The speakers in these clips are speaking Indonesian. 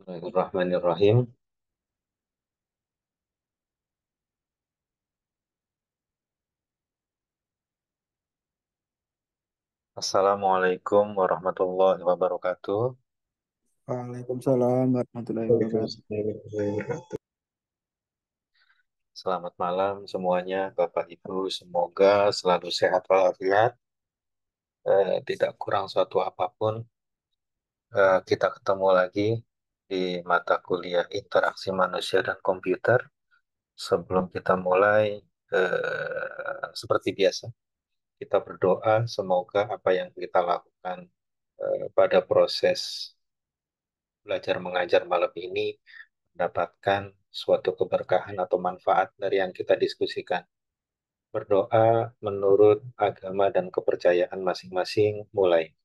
Bismillahirrahmanirrahim. Assalamualaikum warahmatullahi wabarakatuh. Waalaikumsalam warahmatullahi wabarakatuh. Selamat malam semuanya, Bapak Ibu. Semoga selalu sehat walafiat, tidak kurang suatu apapun. Kita ketemu lagi di mata kuliah interaksi manusia dan komputer. Sebelum kita mulai, seperti biasa, kita berdoa semoga apa yang kita lakukan pada proses belajar mengajar malam ini mendapatkan suatu keberkahan atau manfaat dari yang kita diskusikan. Berdoa menurut agama dan kepercayaan masing-masing mulai.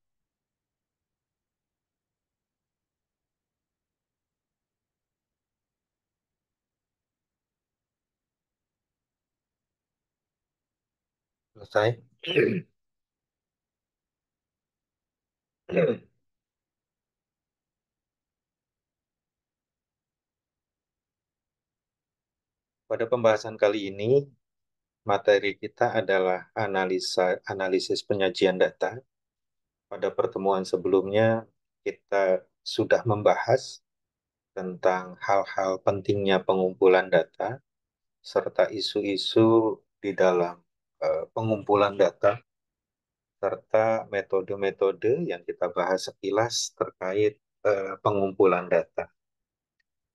Selesai. Pada pembahasan kali ini, materi kita adalah analisis penyajian data. Pada pertemuan sebelumnya, kita sudah membahas tentang hal-hal pentingnya pengumpulan data serta isu-isu di dalam pengumpulan data serta metode-metode yang kita bahas sekilas terkait pengumpulan data.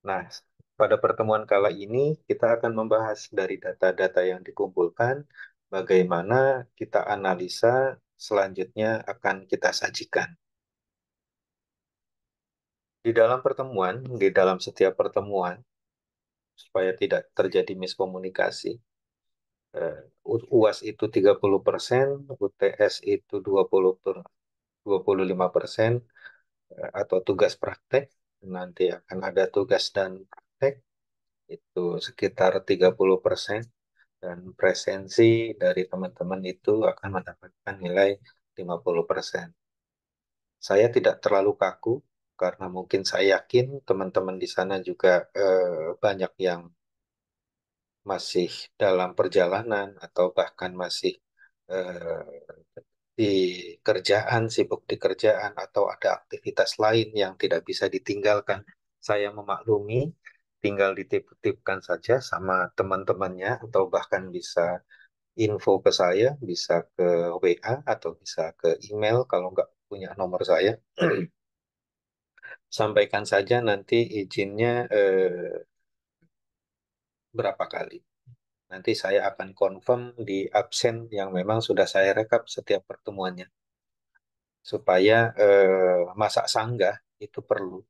Nah, pada pertemuan kala ini kita akan membahas dari data-data yang dikumpulkan, bagaimana kita analisa selanjutnya akan kita sajikan. Di dalam setiap pertemuan, supaya tidak terjadi miskomunikasi, UAS itu 30%, UTS itu 25%, atau tugas praktek, nanti akan ada tugas dan praktek, itu sekitar 30%, dan presensi dari teman-teman itu akan mendapatkan nilai 50%. Saya tidak terlalu kaku, karena mungkin saya yakin teman-teman di sana juga banyak yang masih dalam perjalanan atau bahkan masih eh, di kerjaan, sibuk di kerjaan, atau ada aktivitas lain yang tidak bisa ditinggalkan. Saya memaklumi, tinggal dititipkan saja sama teman-temannya, atau bahkan bisa info ke saya, bisa ke WA, atau bisa ke email kalau nggak punya nomor saya. Sampaikan saja nanti izinnya berapa kali. Nanti saya akan confirm di absen yang memang sudah saya rekap setiap pertemuannya. Supaya masak sanggah itu perlu.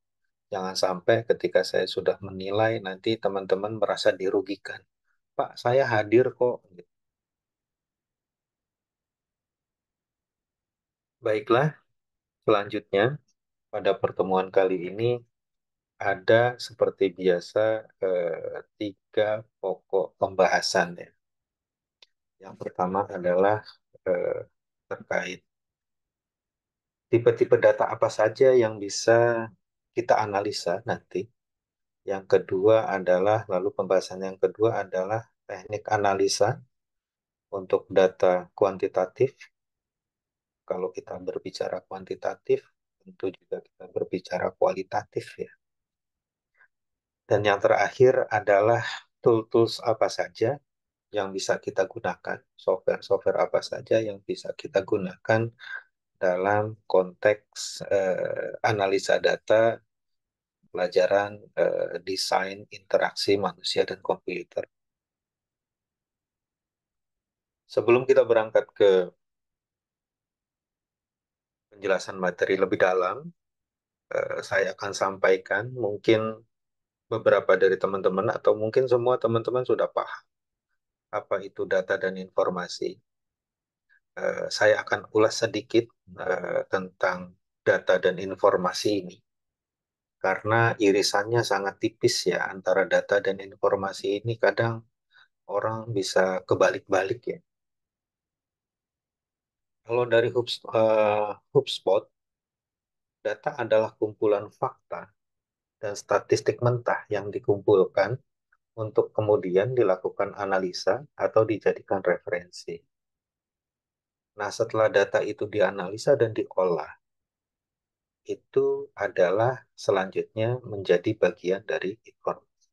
Jangan sampai ketika saya sudah menilai, nanti teman-teman merasa dirugikan. Pak, saya hadir kok. Baiklah, selanjutnya pada pertemuan kali ini ada seperti biasa tiga pokok pembahasan ya. Yang pertama adalah eh, terkait tipe-tipe data apa saja yang bisa kita analisa nanti. Yang kedua adalah, lalu pembahasan yang kedua adalah teknik analisa untuk data kuantitatif. Kalau kita berbicara kuantitatif, tentu juga kita berbicara kualitatif ya. Dan yang terakhir adalah tools-tools apa saja yang bisa kita gunakan, software-software apa saja yang bisa kita gunakan dalam konteks analisa data, pelajaran desain interaksi manusia dan komputer. Sebelum kita berangkat ke penjelasan materi lebih dalam, saya akan sampaikan mungkin beberapa dari teman-teman atau mungkin semua teman-teman sudah paham apa itu data dan informasi. Saya akan ulas sedikit tentang data dan informasi ini karena irisannya sangat tipis ya antara data dan informasi ini, kadang orang bisa kebalik-balik ya. Kalau dari HubSpot, data adalah kumpulan fakta dan statistik mentah yang dikumpulkan untuk kemudian dilakukan analisa atau dijadikan referensi. Nah, setelah data itu dianalisa dan diolah, itu adalah selanjutnya menjadi bagian dari informasi.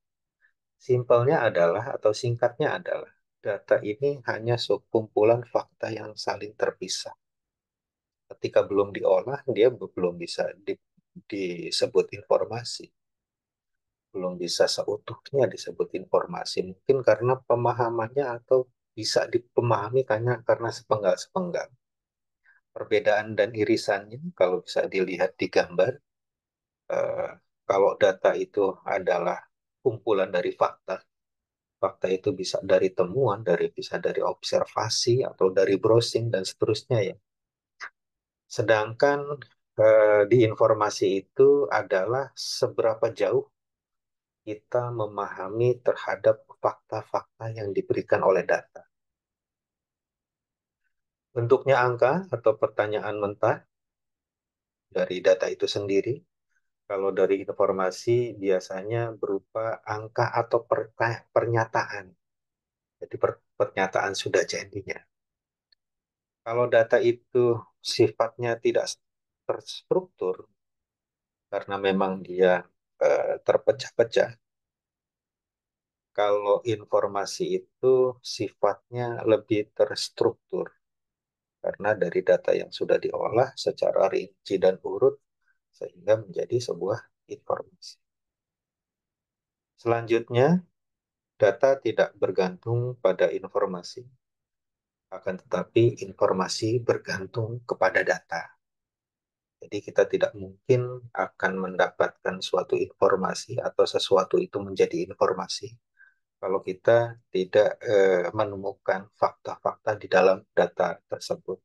Simpelnya adalah atau singkatnya adalah data ini hanya sekumpulan fakta yang saling terpisah. Ketika belum diolah, dia belum bisa disebut informasi. Belum bisa seutuhnya disebut informasi. Mungkin karena pemahamannya atau bisa dipahami karena sepenggal-sepenggal. Perbedaan dan irisannya kalau bisa dilihat di gambar, eh, kalau data itu adalah kumpulan dari fakta, fakta itu bisa dari temuan, bisa dari observasi atau dari browsing dan seterusnya ya. Sedangkan di informasi itu adalah seberapa jauh kita memahami terhadap fakta-fakta yang diberikan oleh data. Bentuknya angka atau pertanyaan mentah dari data itu sendiri. Kalau dari informasi biasanya berupa angka atau pernyataan. Jadi pernyataan sudah jadinya. Kalau data itu sifatnya tidak terstruktur karena memang dia terpecah-pecah. Kalau informasi itu sifatnya lebih terstruktur karena dari data yang sudah diolah secara rinci dan urut sehingga menjadi sebuah informasi. Selanjutnya, data tidak bergantung pada informasi, akan tetapi informasi bergantung kepada data. Jadi kita tidak mungkin akan mendapatkan suatu informasi atau sesuatu itu menjadi informasi kalau kita tidak menemukan fakta-fakta di dalam data tersebut.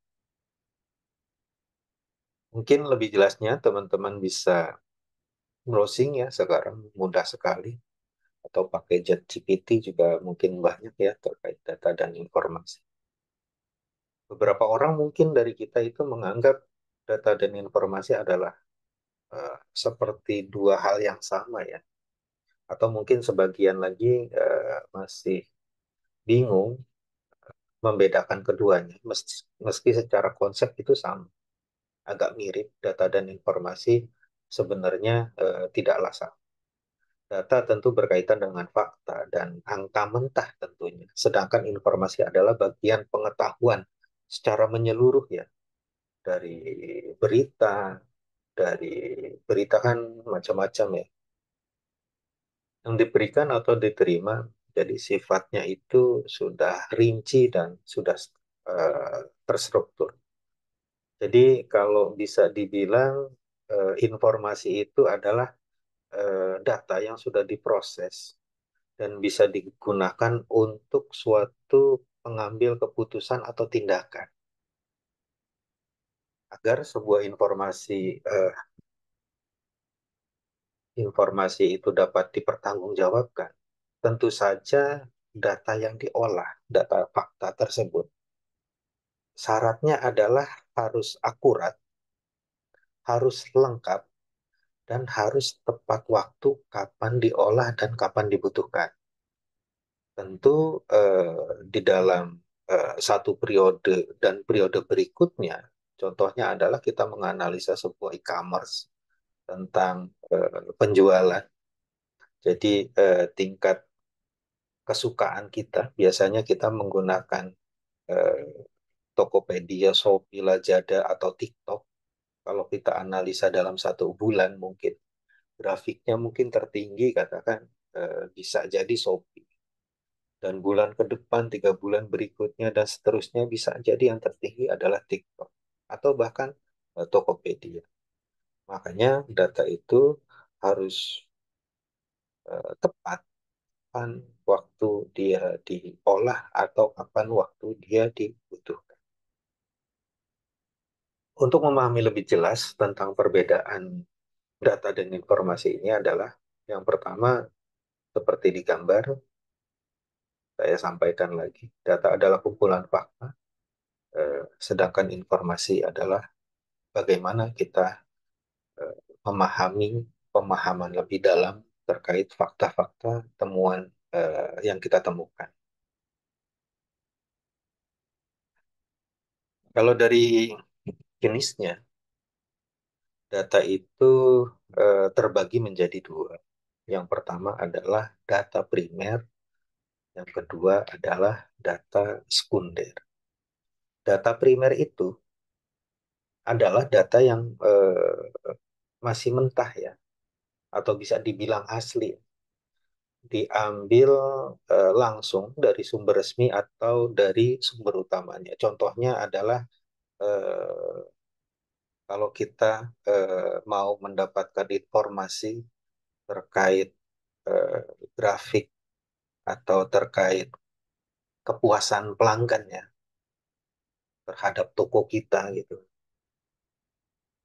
Mungkin lebih jelasnya teman-teman bisa browsing ya sekarang mudah sekali atau pakai ChatGPT juga mungkin banyak ya terkait data dan informasi. Beberapa orang mungkin dari kita itu menganggap data dan informasi adalah seperti dua hal yang sama ya. Atau mungkin sebagian lagi masih bingung membedakan keduanya, meski secara konsep itu sama, agak mirip data dan informasi sebenarnya tidaklah sama. Data tentu berkaitan dengan fakta dan angka mentah tentunya, sedangkan informasi adalah bagian pengetahuan secara menyeluruh ya, dari berita, dari berita kan macam-macam ya, yang diberikan atau diterima, jadi sifatnya itu sudah rinci dan sudah terstruktur. Jadi kalau bisa dibilang informasi itu adalah data yang sudah diproses dan bisa digunakan untuk suatu pengambil keputusan atau tindakan. Agar sebuah informasi itu dapat dipertanggungjawabkan, tentu saja data yang diolah, data fakta tersebut, syaratnya adalah harus akurat, harus lengkap, dan harus tepat waktu kapan diolah dan kapan dibutuhkan. Tentu di dalam satu periode dan periode berikutnya, contohnya adalah kita menganalisa sebuah e-commerce tentang penjualan. Jadi tingkat kesukaan kita biasanya kita menggunakan eh, Tokopedia, Shopee, Lazada, atau TikTok. Kalau kita analisa dalam satu bulan mungkin grafiknya mungkin tertinggi katakan bisa jadi Shopee. Dan bulan ke depan, 3 bulan berikutnya, dan seterusnya bisa jadi yang tertinggi adalah TikTok. Atau bahkan Tokopedia. Makanya data itu harus tepat kapan waktu dia diolah atau kapan waktu dia dibutuhkan. Untuk memahami lebih jelas tentang perbedaan data dan informasi ini adalah yang pertama, seperti di gambar, saya sampaikan lagi, data adalah kumpulan fakta, sedangkan informasi adalah bagaimana kita memahami pemahaman lebih dalam terkait fakta-fakta temuan yang kita temukan. Kalau dari jenisnya, data itu terbagi menjadi dua. Yang pertama adalah data primer, yang kedua adalah data sekunder. Data primer itu adalah data yang masih mentah ya, atau bisa dibilang asli, diambil langsung dari sumber resmi atau dari sumber utamanya. Contohnya adalah eh, kalau kita mau mendapatkan informasi terkait eh, grafik atau terkait kepuasan pelanggan ya terhadap toko kita gitu.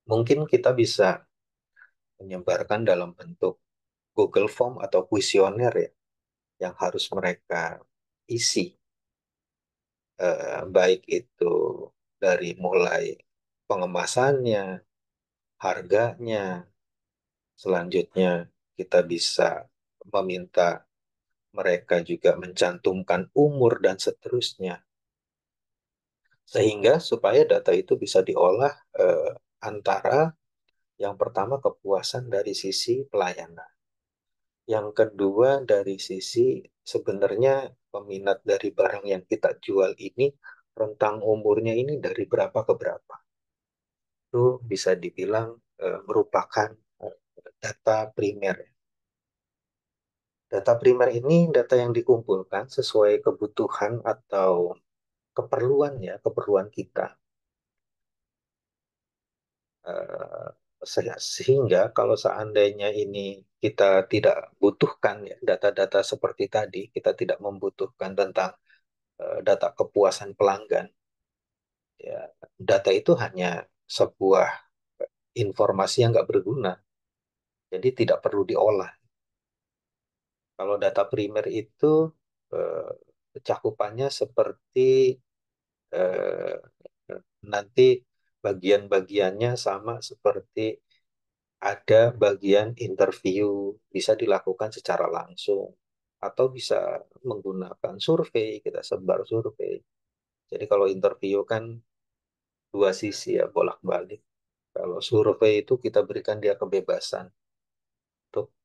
Mungkin kita bisa menyebarkan dalam bentuk Google Form atau kuesioner ya yang harus mereka isi, baik itu dari mulai pengemasannya, harganya, selanjutnya kita bisa meminta mereka juga mencantumkan umur dan seterusnya, sehingga supaya data itu bisa diolah antara yang pertama kepuasan dari sisi pelayanan, yang kedua dari sisi sebenarnya peminat dari barang yang kita jual ini rentang umurnya ini dari berapa ke berapa. Itu bisa dibilang merupakan eh, data primer. Data primer ini data yang dikumpulkan sesuai kebutuhan atau keperluan ya, keperluan kita. Eh, Sehingga kalau seandainya ini kita tidak butuhkan ya data-data seperti tadi, kita tidak membutuhkan tentang data kepuasan pelanggan, ya data itu hanya sebuah informasi yang nggak berguna, jadi tidak perlu diolah. Kalau data primer itu cakupannya seperti eh, nanti bagian-bagiannya sama seperti ada bagian interview, bisa dilakukan secara langsung atau bisa menggunakan survei, kita sebar survei. Jadi kalau interview kan dua sisi ya, bolak-balik. Kalau survei itu kita berikan dia kebebasan untuk